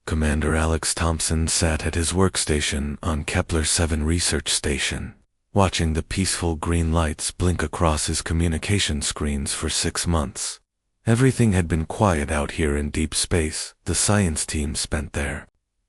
Commander Alex Thompson sat at his workstation on Kepler-7 research station, watching the peaceful green lights blink across his communication screens for 6 months. Everything had been quiet out here in deep space. The science team spent their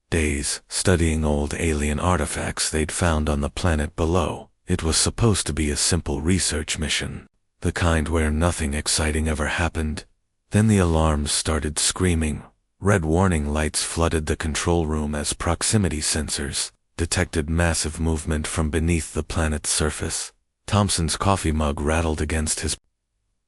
days studying old alien artifacts they'd found on the planet below. It was supposed to be a simple research mission, the kind where nothing exciting ever happened. Then the alarms started screaming. Red warning lights flooded the control room as proximity sensors detected massive movement from beneath the planet's surface. Thompson's coffee mug rattled against his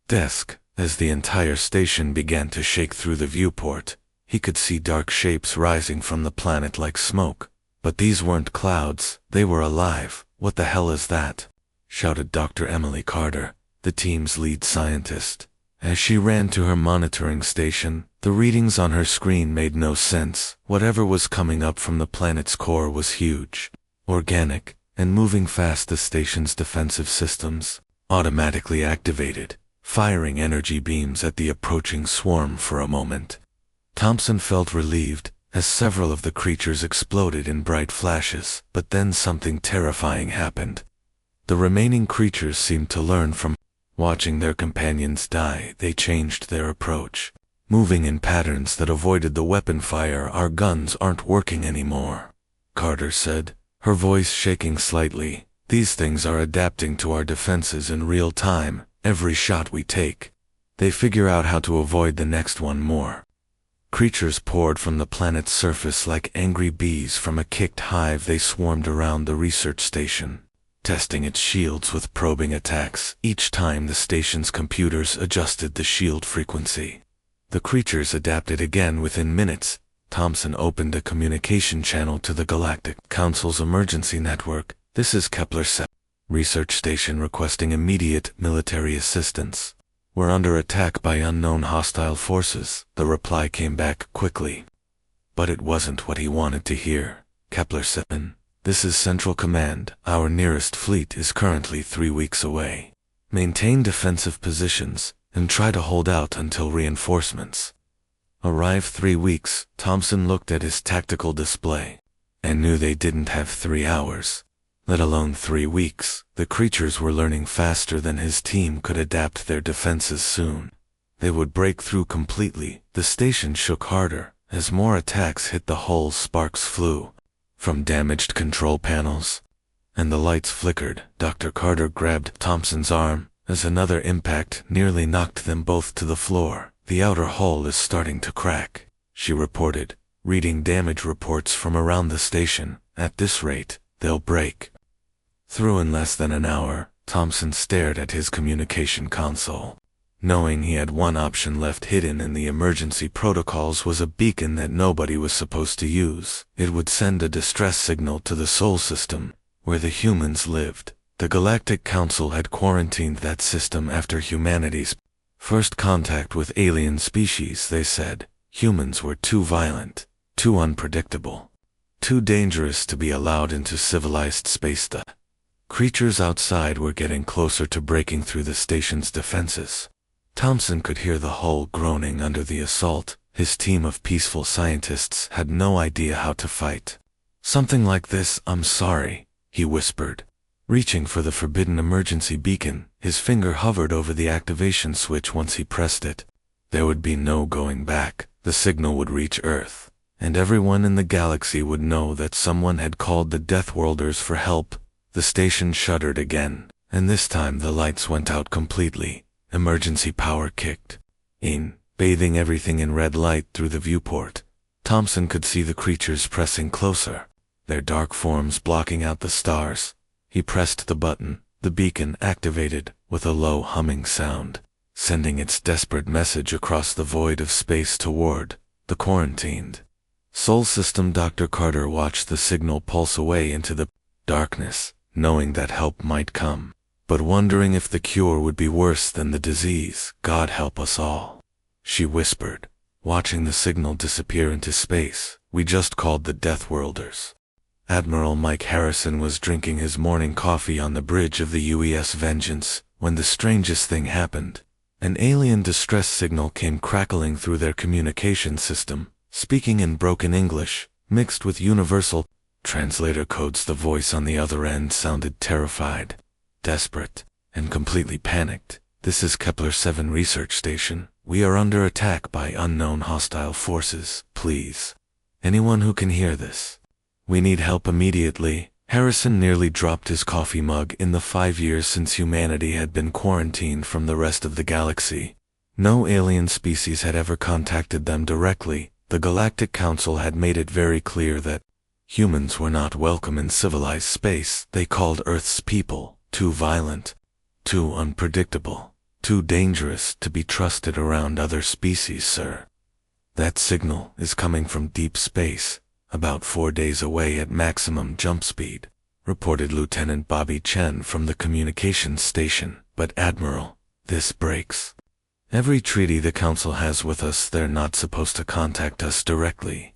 desk as the entire station began to shake through the viewport. He could see dark shapes rising from the planet like smoke. But these weren't clouds, they were alive. "What the hell is that?" shouted Dr. Emily Carter, the team's lead scientist. As she ran to her monitoring station, the readings on her screen made no sense. Whatever was coming up from the planet's core was huge, organic, and moving fast. The station's defensive systems automatically activated, firing energy beams at the approaching swarm. For a moment, Thompson felt relieved, as several of the creatures exploded in bright flashes. But then something terrifying happened. The remaining creatures seemed to learn from watching their companions die. They changed their approach, moving in patterns that avoided the weapon fire. "Our guns aren't working anymore," Carter said, her voice shaking slightly. "These things are adapting to our defenses in real time. Every shot we take, they figure out how to avoid the next one more." Creatures poured from the planet's surface like angry bees from a kicked hive. They swarmed around the research station, testing its shields with probing attacks. Each time the station's computers adjusted the shield frequency, the creatures adapted again within minutes. Thompson opened a communication channel to the Galactic Council's emergency network. "This is Kepler-7 research station requesting immediate military assistance. We're under attack by unknown hostile forces." The reply came back quickly. But it wasn't what he wanted to hear. "Kepler-7, this is Central Command. Our nearest fleet is currently 3 weeks away. Maintain defensive positions and try to hold out until reinforcements arrive." 3 weeks. Thompson looked at his tactical display and knew they didn't have 3 hours, let alone 3 weeks. The creatures were learning faster than his team could adapt their defenses. Soon they would break through completely. The station shook harder as more attacks hit the hull. Sparks flew from damaged control panels, and the lights flickered. Dr. Carter grabbed Thompson's arm as another impact nearly knocked them both to the floor. "The outer hull is starting to crack," she reported, reading damage reports from around the station. "At this rate, they'll break through in less than an hour." Thompson stared at his communication console, knowing he had one option left. Hidden in the emergency protocols was a beacon that nobody was supposed to use. It would send a distress signal to the Sol system, where the humans lived. The Galactic Council had quarantined that system after humanity's first contact with alien species. They said humans were too violent, too unpredictable, too dangerous to be allowed into civilized space. The creatures outside were getting closer to breaking through the station's defenses. Thompson could hear the hull groaning under the assault. His team of peaceful scientists had no idea how to fight something like this. "I'm sorry," he whispered, reaching for the forbidden emergency beacon. His finger hovered over the activation switch. Once he pressed it, there would be no going back. The signal would reach Earth, and everyone in the galaxy would know that someone had called the Deathworlders for help. The station shuddered again, and this time the lights went out completely. Emergency power kicked in, bathing everything in red light. Through the viewport, Thompson could see the creatures pressing closer, their dark forms blocking out the stars. He pressed the button. The beacon activated with a low humming sound, sending its desperate message across the void of space toward the quarantined Sol system. Dr. Carter watched the signal pulse away into the darkness, knowing that help might come, but wondering if the cure would be worse than the disease. "God help us all," she whispered, watching the signal disappear into space. "We just called the Deathworlders." Admiral Mike Harrison was drinking his morning coffee on the bridge of the UES Vengeance when the strangest thing happened. An alien distress signal came crackling through their communication system. speaking in broken English, mixed with universal translator codes. The voice on the other end sounded terrified, desperate, and completely panicked. "This is Kepler 7 research station. We are under attack by unknown hostile forces. Please. Anyone who can hear this. We need help immediately." Harrison nearly dropped his coffee mug. In the 5 years since humanity had been quarantined from the rest of the galaxy, no alien species had ever contacted them directly. The Galactic Council had made it very clear that humans were not welcome in civilized space. They called Earth's people too violent, too unpredictable, too dangerous to be trusted around other species, sir. That signal is coming from deep space, about 4 days away at maximum jump speed, reported Lieutenant Bobby Chen from the communications station. "But Admiral, this breaks every treaty the Council has with us. They're not supposed to contact us directly."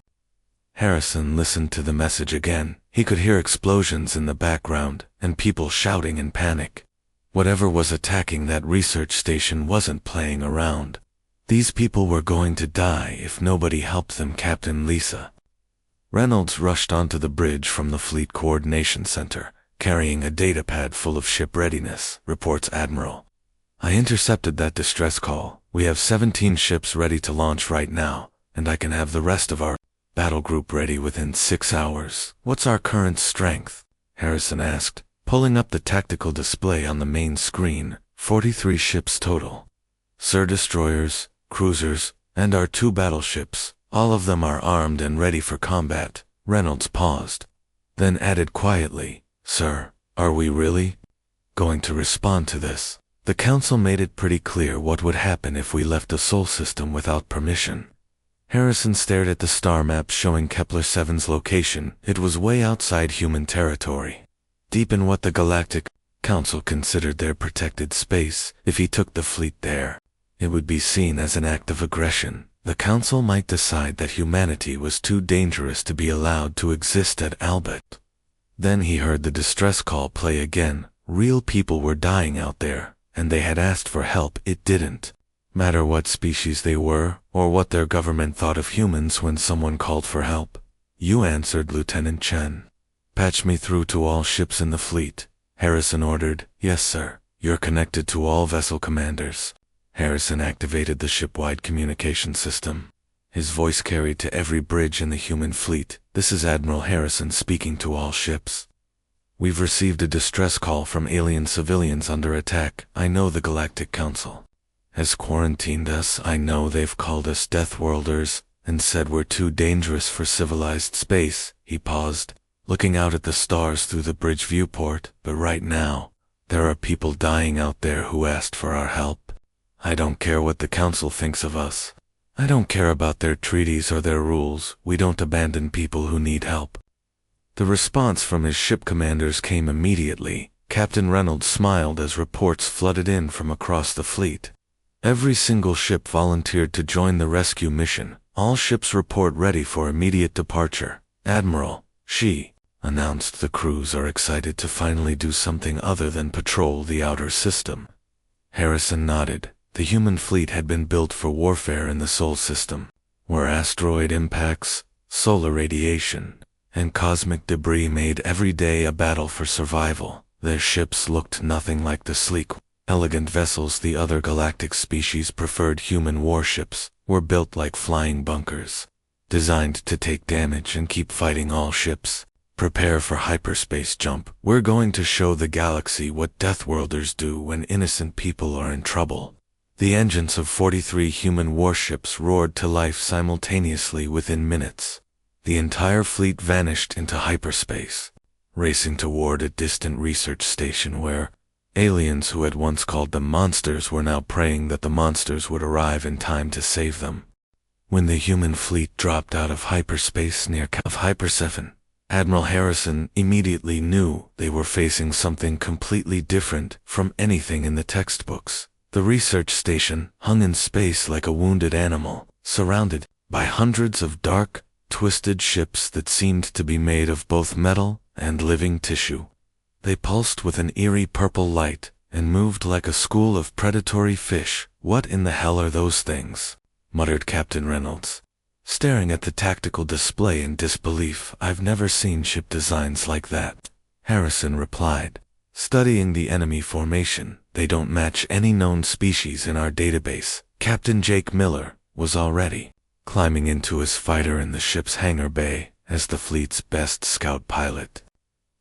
Harrison listened to the message again. He could hear explosions in the background, and people shouting in panic. Whatever was attacking that research station wasn't playing around. These people were going to die if nobody helped them. "Captain Lisa." Reynolds rushed onto the bridge from the Fleet Coordination Center, carrying a datapad full of ship readiness, reports Admiral. "I intercepted that distress call. We have 17 ships ready to launch right now, and I can have the rest of our battle group ready within 6 hours. What's our current strength?" Harrison asked, pulling up the tactical display on the main screen. 43 ships total. "Sir, destroyers, cruisers, and our 2 battleships. All of them are armed and ready for combat." Reynolds paused, then added quietly, "Sir, are we really going to respond to this? The Council made it pretty clear what would happen if we left the Sol system without permission." Harrison stared at the star map showing Kepler 7's location. It was way outside human territory, deep in what the Galactic Council considered their protected space. If he took the fleet there, it would be seen as an act of aggression. The Council might decide that humanity was too dangerous to be allowed to exist at Albert. Then he heard the distress call play again. Real people were dying out there, and they had asked for help. It didn't matter what species they were, or what their government thought of humans when someone called for help. "You answered, Lieutenant Chen. Patch me through to all ships in the fleet," Harrison ordered. "Yes, sir. You're connected to all vessel commanders." Harrison activated the ship-wide communication system. His voice carried to every bridge in the human fleet. "This is Admiral Harrison speaking to all ships. We've received a distress call from alien civilians under attack. I know the Galactic Council has quarantined us. I know they've called us Deathworlders and said we're too dangerous for civilized space." He paused, looking out at the stars through the bridge viewport. "But right now, there are people dying out there who asked for our help. I don't care what the Council thinks of us. I don't care about their treaties or their rules. We don't abandon people who need help." The response from his ship commanders came immediately. Captain Reynolds smiled as reports flooded in from across the fleet. Every single ship volunteered to join the rescue mission. "All ships report ready for immediate departure." "Admiral," she announced, "the crews are excited to finally do something other than patrol the outer system." Harrison nodded. The human fleet had been built for warfare in the Sol system, where asteroid impacts, solar radiation, and cosmic debris made every day a battle for survival. Their ships looked nothing like the sleek, elegant vessels the other galactic species preferred. Human warships were built like flying bunkers, designed to take damage and keep fighting. "All ships, prepare for hyperspace jump. We're going to show the galaxy what Deathworlders do when innocent people are in trouble." The engines of 43 human warships roared to life simultaneously. Within minutes, the entire fleet vanished into hyperspace, racing toward a distant research station where aliens who had once called them monsters were now praying that the monsters would arrive in time to save them. When the human fleet dropped out of hyperspace near Hyper 7, Admiral Harrison immediately knew they were facing something completely different from anything in the textbooks. The research station hung in space like a wounded animal, surrounded by hundreds of dark, twisted ships that seemed to be made of both metal and living tissue. They pulsed with an eerie purple light and moved like a school of predatory fish. "What in the hell are those things?" muttered Captain Reynolds. staring at the tactical display in disbelief. "I've never seen ship designs like that," Harrison replied. "Studying the enemy formation, they don't match any known species in our database." Captain Jake Miller was already climbing into his fighter in the ship's hangar bay as the fleet's best scout pilot.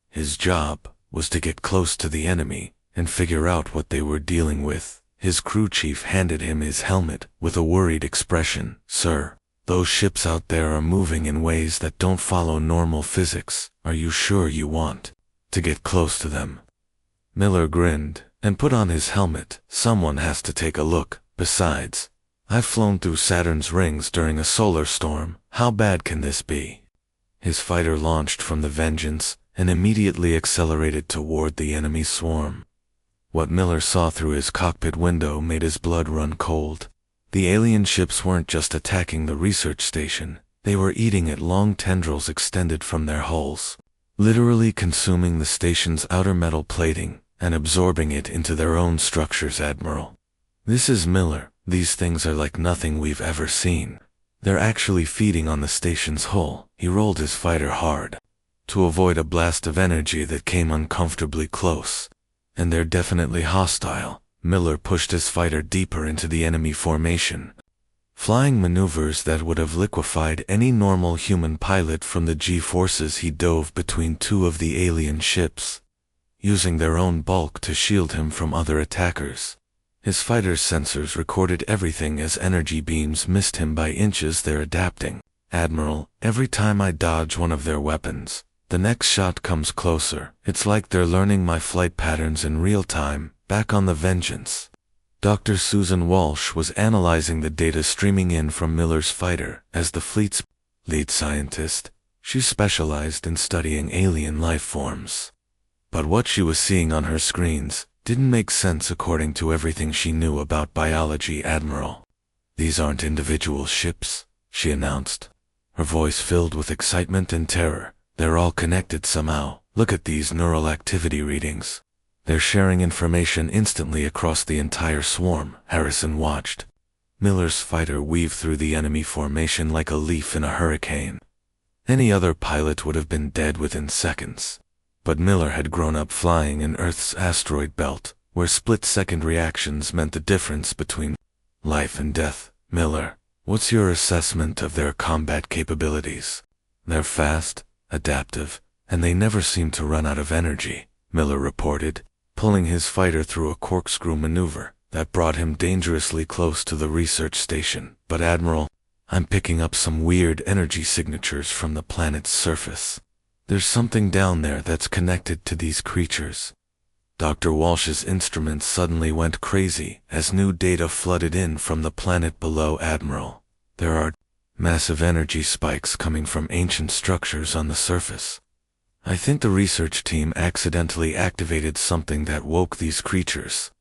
His job was to get close to the enemy and figure out what they were dealing with. His crew chief handed him his helmet with a worried expression. "Sir, those ships out there are moving in ways that don't follow normal physics. Are you sure you want to get close to them?" Miller grinned and put on his helmet. "Someone has to take a look. Besides, I've flown through Saturn's rings during a solar storm. How bad can this be?" His fighter launched from the Vengeance and immediately accelerated toward the enemy swarm. What Miller saw through his cockpit window made his blood run cold. The alien ships weren't just attacking the research station, they were eating at long tendrils extended from their hulls, literally consuming the station's outer metal plating and absorbing it into their own structures. "Admiral, this is Miller. These things are like nothing we've ever seen. They're actually feeding on the station's hull." He rolled his fighter hard to avoid a blast of energy that came uncomfortably close. "And they're definitely hostile." Miller pushed his fighter deeper into the enemy formation, flying maneuvers that would have liquefied any normal human pilot from the G-forces. He dove between two of the alien ships, using their own bulk to shield him from other attackers. His fighter's sensors recorded everything as energy beams missed him by inches. "They're adapting, Admiral. Every time I dodge one of their weapons, the next shot comes closer. It's like they're learning my flight patterns in real time." Back on the Vengeance, Dr. Susan Walsh was analyzing the data streaming in from Miller's fighter. As the fleet's lead scientist, she specialized in studying alien life forms. But what she was seeing on her screens didn't make sense according to everything she knew about biology. "Admiral, these aren't individual ships," she announced, her voice filled with excitement and terror. "They're all connected somehow. Look at these neural activity readings. They're sharing information instantly across the entire swarm." Harrison watched Miller's fighter weave through the enemy formation like a leaf in a hurricane. Any other pilot would have been dead within seconds. But Miller had grown up flying in Earth's asteroid belt, where split-second reactions meant the difference between life and death. "Miller, what's your assessment of their combat capabilities?" "They're fast, adaptive, and they never seem to run out of energy," Miller reported, pulling his fighter through a corkscrew maneuver that brought him dangerously close to the research station. "But Admiral, I'm picking up some weird energy signatures from the planet's surface. There's something down there that's connected to these creatures." Dr. Walsh's instruments suddenly went crazy as new data flooded in from the planet below. "Admiral, there are massive energy spikes coming from ancient structures on the surface. I think the research team accidentally activated something that woke these creatures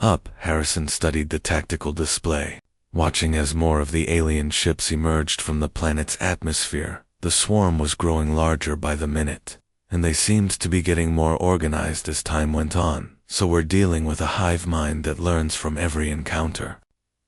up." Harrison studied the tactical display, watching as more of the alien ships emerged from the planet's atmosphere. The swarm was growing larger by the minute, and they seemed to be getting more organized as time went on. "So we're dealing with a hive mind that learns from every encounter,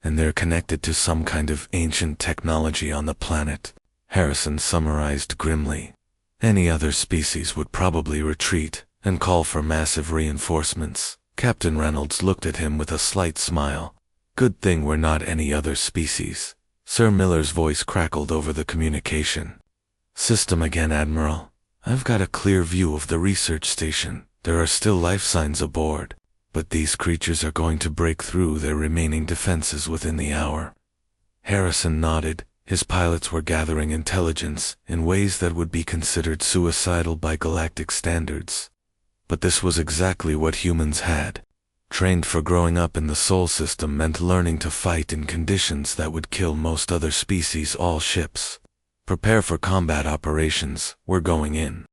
and they're connected to some kind of ancient technology on the planet," Harrison summarized grimly. "Any other species would probably retreat and call for massive reinforcements." Captain Reynolds looked at him with a slight smile. "Good thing we're not any other species." Sir Miller's voice crackled over the communication system again. "Admiral, I've got a clear view of the research station. There are still life signs aboard, but these creatures are going to break through their remaining defenses within the hour." Harrison nodded. His pilots were gathering intelligence in ways that would be considered suicidal by galactic standards. But this was exactly what humans had trained for. Growing up in the Sol system meant learning to fight in conditions that would kill most other species. "All ships, prepare for combat operations. We're going in."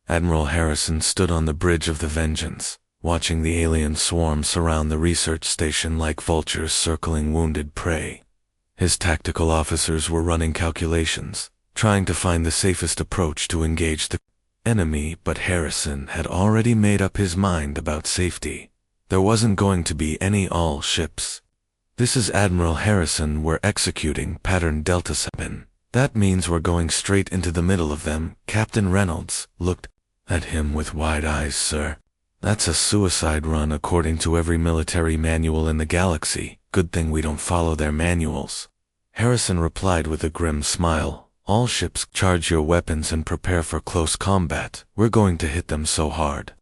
Admiral Harrison stood on the bridge of the Vengeance, watching the alien swarm surround the research station like vultures circling wounded prey. His tactical officers were running calculations, trying to find the safest approach to engage the enemy, but Harrison had already made up his mind about safety. There wasn't going to be any all ships. "This is Admiral Harrison. We're executing Pattern Delta 7. That means we're going straight into the middle of them. Captain Reynolds looked at him with wide eyes. Sir, that's a suicide run according to every military manual in the galaxy. Good thing we don't follow their manuals. Harrison replied with a grim smile. All ships, charge your weapons and prepare for close combat. We're going to hit them so hard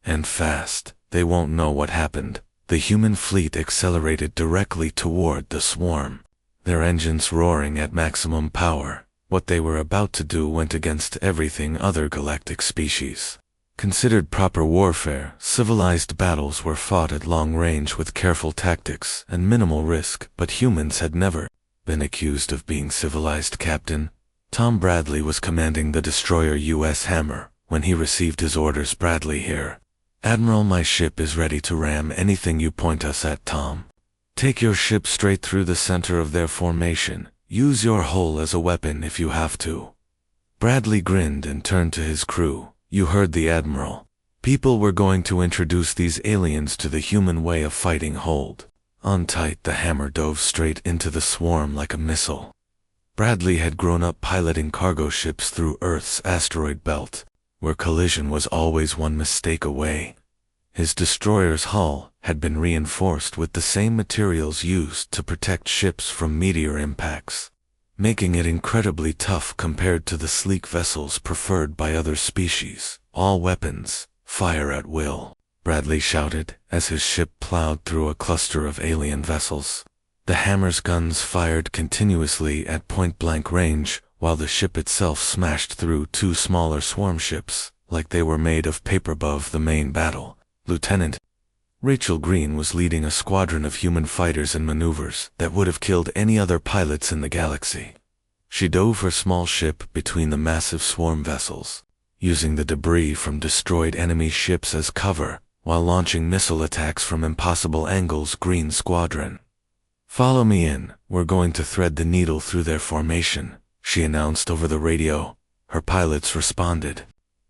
and fast, they won't know what happened. The human fleet accelerated directly toward the swarm, their engines roaring at maximum power. What they were about to do went against everything other galactic species considered proper warfare. Civilized battles were fought at long range with careful tactics and minimal risk, but humans had never been accused of being civilized. Captain Tom Bradley was commanding the destroyer U.S. Hammer when he received his orders. Bradley here. Admiral, my ship is ready to ram anything you point us at. Tom, take your ship straight through the center of their formation. Use your hull as a weapon if you have to. Bradley grinned and turned to his crew. You heard the Admiral. People were going to introduce these aliens to the human way of fighting. Hold on tight. The Hammer dove straight into the swarm like a missile. Bradley had grown up piloting cargo ships through Earth's asteroid belt, where collision was always one mistake away. His destroyer's hull had been reinforced with the same materials used to protect ships from meteor impacts, making it incredibly tough compared to the sleek vessels preferred by other species. All weapons, fire at will, Bradley shouted as his ship plowed through a cluster of alien vessels. The Hammer's guns fired continuously at point-blank range, while the ship itself smashed through two smaller swarm ships, like they were made of paper. Above the main battle, Lieutenant Rachel Green was leading a squadron of human fighters in maneuvers that would have killed any other pilots in the galaxy. She dove her small ship between the massive swarm vessels, using the debris from destroyed enemy ships as cover, while launching missile attacks from impossible angles. Green Squadron, follow me in. We're going to thread the needle through their formation, she announced over the radio. Her pilots responded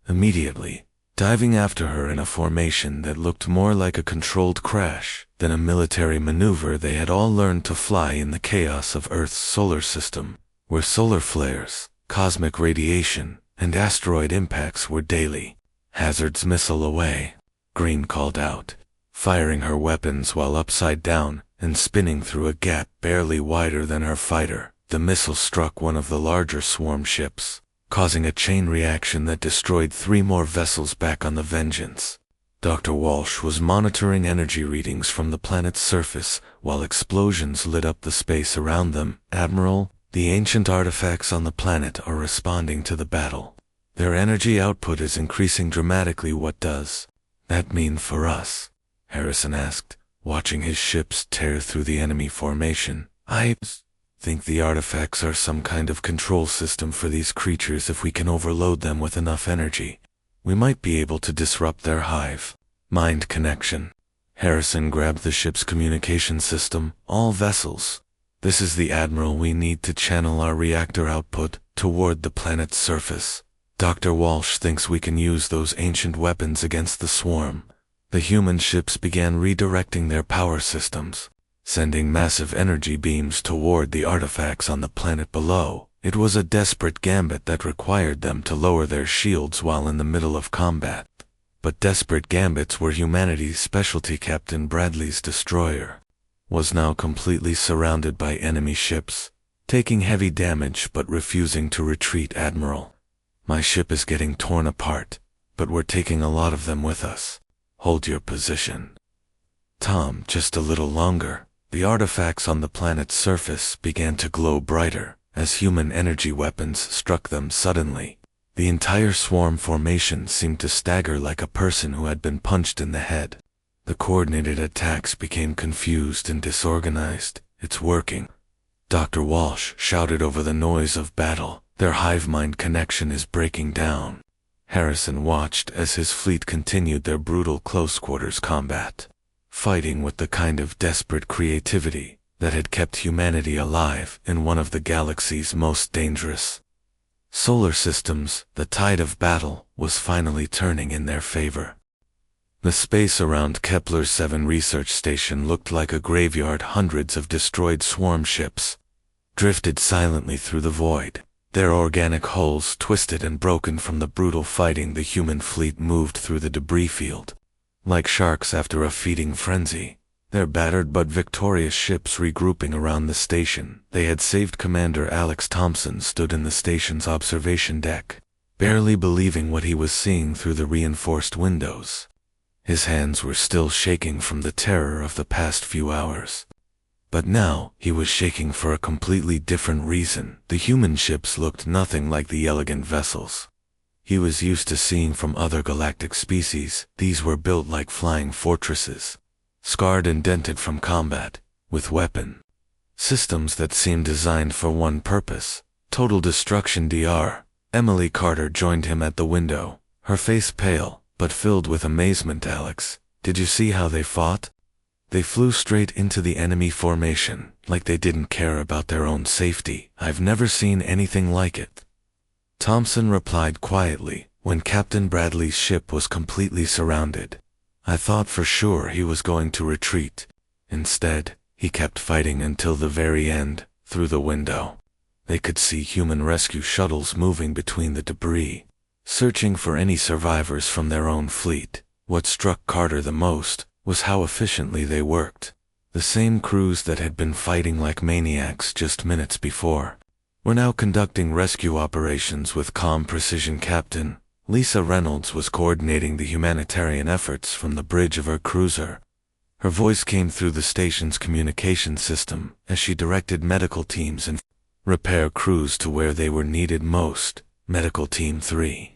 immediately, diving after her in a formation that looked more like a controlled crash than a military maneuver. They had all learned to fly in the chaos of Earth's solar system, where solar flares, cosmic radiation, and asteroid impacts were daily hazards. Missile away, Green called out, firing her weapons while upside down and spinning through a gap barely wider than her fighter. The missile struck one of the larger swarm ships, causing a chain reaction that destroyed 3 more vessels. Back on the Vengeance, Dr. Walsh was monitoring energy readings from the planet's surface while explosions lit up the space around them. Admiral, the ancient artifacts on the planet are responding to the battle. Their energy output is increasing dramatically. What does that mean for us? Harrison asked, watching his ships tear through the enemy formation. I think the artifacts are some kind of control system for these creatures. If we can overload them with enough energy, we might be able to disrupt their hive mind connection. Harrison grabbed the ship's communication system. All vessels, this is the Admiral. We need to channel our reactor output toward the planet's surface. Dr. Walsh thinks we can use those ancient weapons against the swarm. The human ships began redirecting their power systems, sending massive energy beams toward the artifacts on the planet below. It was a desperate gambit that required them to lower their shields while in the middle of combat. But desperate gambits were humanity's specialty. Captain Bradley's destroyer was now completely surrounded by enemy ships, taking heavy damage but refusing to retreat. Admiral, my ship is getting torn apart, but we're taking a lot of them with us. Hold your position. Tom, just a little longer. The artifacts on the planet's surface began to glow brighter as human energy weapons struck them suddenly. The entire swarm formation seemed to stagger like a person who had been punched in the head. The coordinated attacks became confused and disorganized. It's working, Dr. Walsh shouted over the noise of battle. Their hive mind connection is breaking down. Harrison watched as his fleet continued their brutal close-quarters combat, fighting with the kind of desperate creativity that had kept humanity alive in one of the galaxy's most dangerous solar systems. The tide of battle was finally turning in their favor. The space around Kepler 7 research station looked like a graveyard. Hundreds of destroyed swarm ships drifted silently through the void, Their organic hulls twisted and broken from the brutal fighting, the human fleet moved through the debris field. Like sharks after a feeding frenzy, their battered but victorious ships regrouping around the station. They had saved. Commander Alex Thompson stood in the station's observation deck, barely believing what he was seeing through the reinforced windows. His hands were still shaking from the terror of the past few hours. But now, he was shaking for a completely different reason. The human ships looked nothing like the elegant vessels he was used to seeing from other galactic species. These were built like flying fortresses, scarred and dented from combat, with weapon systems that seemed designed for one purpose: total destruction. Dr. Emily Carter joined him at the window, her face pale, but filled with amazement. Alex, did you see how they fought? They flew straight into the enemy formation, like they didn't care about their own safety. I've never seen anything like it, Thompson replied quietly. When Captain Bradley's ship was completely surrounded, I thought for sure he was going to retreat. Instead, he kept fighting until the very end. Through the window, they could see human rescue shuttles moving between the debris, searching for any survivors from their own fleet. What struck Carter the most was how efficiently they worked. The same crews that had been fighting like maniacs just minutes before were now conducting rescue operations with calm precision. Captain Lisa Reynolds was coordinating the humanitarian efforts from the bridge of her cruiser. Her voice came through the station's communication system as she directed medical teams and repair crews to where they were needed most. Medical Team 3.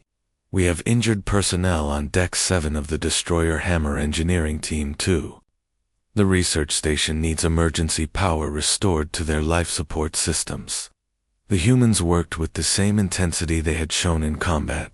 We have injured personnel on Deck 7 of the Destroyer Hammer. Engineering Team 2. The research station needs emergency power restored to their life support systems. The humans worked with the same intensity they had shown in combat,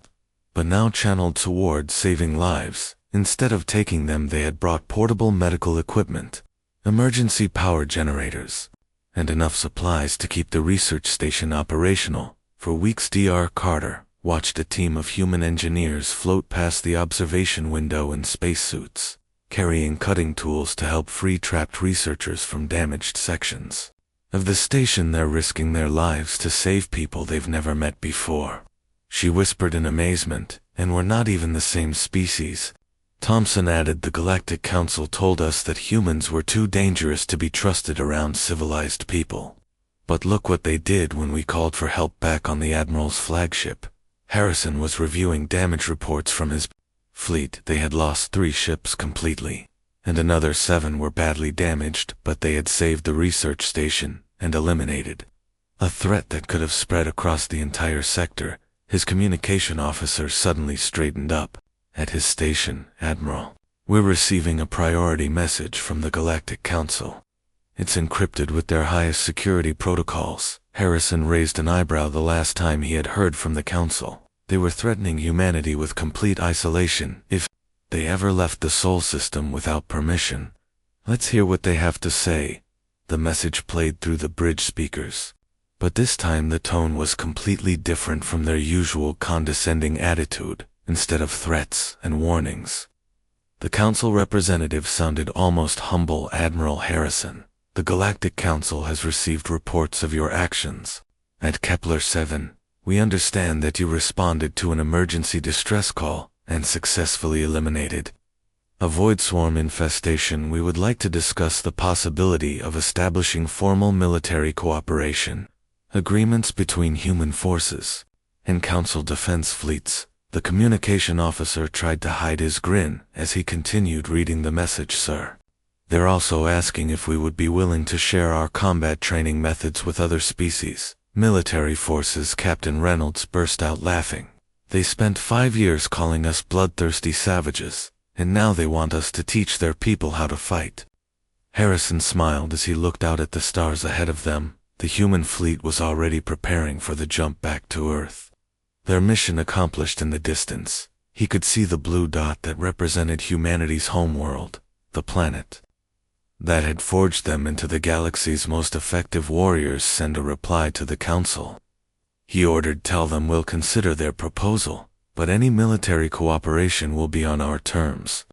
but now channeled towards saving lives. Instead of taking them, they had brought portable medical equipment, emergency power generators, and enough supplies to keep the research station operational for weeks. Dr. Carter watched a team of human engineers float past the observation window in spacesuits, carrying cutting tools to help free trapped researchers from damaged sections of the station. They're risking their lives to save people they've never met before, she whispered in amazement. And we're not even the same species, Thompson added. The Galactic Council told us that humans were too dangerous to be trusted around civilized people. But look what they did when we called for help back on the Admiral's flagship. Harrison was reviewing damage reports from his fleet. They had lost 3 ships completely, and another 7 were badly damaged, but they had saved the research station and eliminated a threat that could have spread across the entire sector. His communication officer suddenly straightened up. At his station, Admiral, we're receiving a priority message from the Galactic Council. It's encrypted with their highest security protocols. Harrison raised an eyebrow the last time he had heard from the Council. They were threatening humanity with complete isolation if they ever left the Sol system without permission. Let's hear what they have to say. The message played through the bridge speakers, but this time the tone was completely different from their usual condescending attitude. Instead of threats and warnings, the Council representative sounded almost humble. Admiral Harrison, the Galactic Council has received reports of your actions at Kepler 7. We understand that you responded to an emergency distress call and successfully eliminated a void swarm infestation. We would like to discuss the possibility of establishing formal military cooperation, agreements between human forces and Council defense fleets. The communication officer tried to hide his grin as he continued reading the message. Sir, they're also asking if we would be willing to share our combat training methods with other species. Military forces. Captain Reynolds burst out laughing. They spent 5 years calling us bloodthirsty savages, and now they want us to teach their people how to fight. Harrison smiled as he looked out at the stars ahead of them. The human fleet was already preparing for the jump back to Earth. Their mission accomplished in the distance, he could see the blue dot that represented humanity's homeworld, the planet that had forged them into the galaxy's most effective warriors. Send a reply to the Council, he ordered. Tell them we'll consider their proposal, but any military cooperation will be on our terms,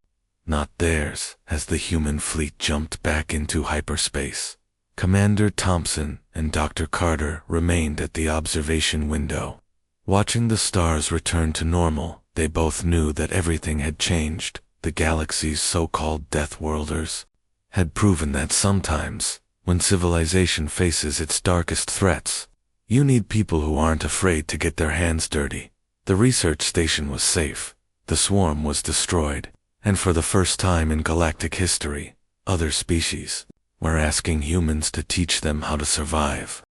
not theirs. As the human fleet jumped back into hyperspace, Commander Thompson and Dr. Carter remained at the observation window. Watching the stars return to normal, they both knew that everything had changed. The galaxy's so-called Deathworlders had proven that sometimes, when civilization faces its darkest threats, you need people who aren't afraid to get their hands dirty. The research station was safe, the swarm was destroyed, and for the first time in galactic history, other species were asking humans to teach them how to survive.